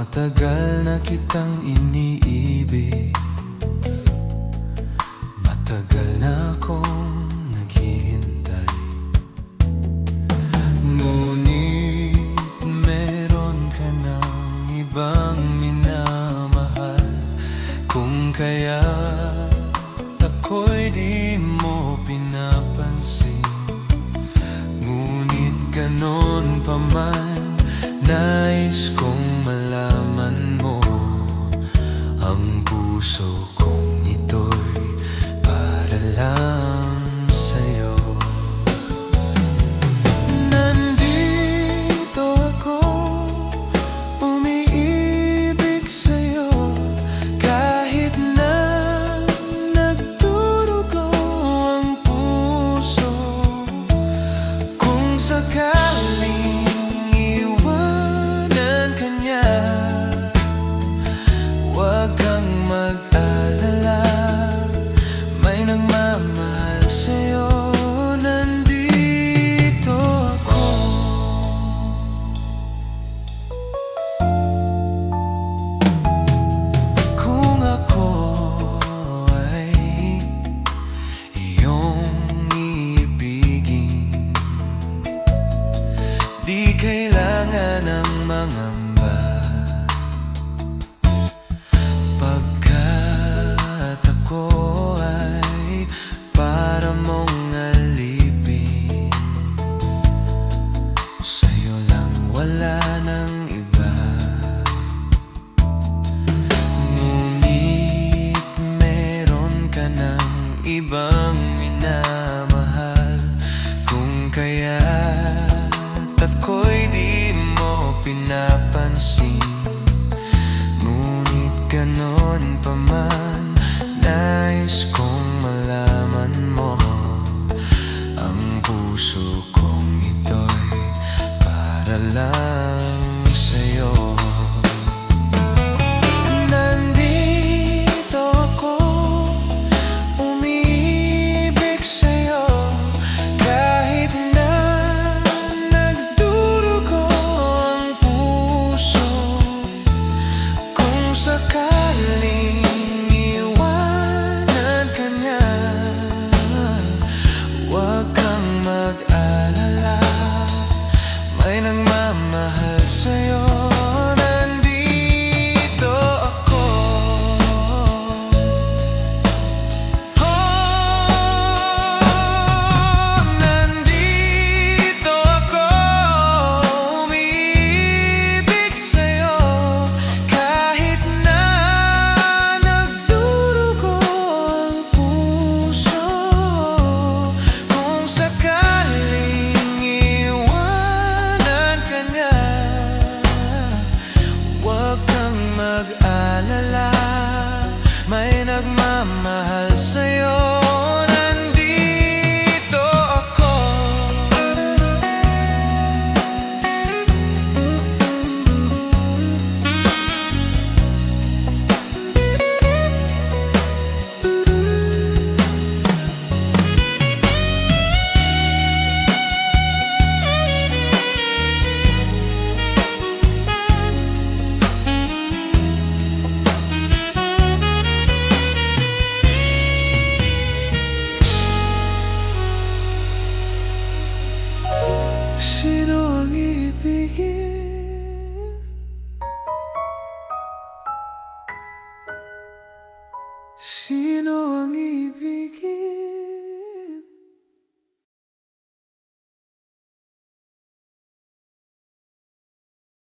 Matagal na kitang iniibig, matagal na akong naghihintay. Ngunit meron ka ng ibang minamahal, kung kaya't ako'y di mo pinapansin. Ngunit ganon pa man, nais kong malaman mo, ang puso kong ito'y para lang sa'yo. Nandito ako, umiibig sa'yo, kahit na nagdurugo ang puso. Kung sakaling huwag kang mag-alala, may nagmamahal sa'yo. Nandito ako. Kung ako ay iyong ibigin, di kailangan ng mangamba, pagkat ako ay para mong alipin. Sa'yo lang, wala nang iba. Ngunit meron ka ng ibang minamahal, kung kaya't ako'y di mo pinapansin. Ngunit ganon pa man, nais kong malaman mo, ang puso kong ito'y para lang sa'yo. Nandito ako, umiibig sa'yo, kahit na nagdurugo ang puso. Kung sakaling iwanan ka niya, huwag kang mag-alala, may nagmamahal sa'yo. Nandito ako. Oh, nandito ako, umiibig sa'yo, kahit na nagdurugo ang puso. Kung sakaling iwanan ka niya, huwag kang mag-alala, may nagmamahal sa'yo. Nandito ako. Sino ang ibigin? Sino ang ibigin?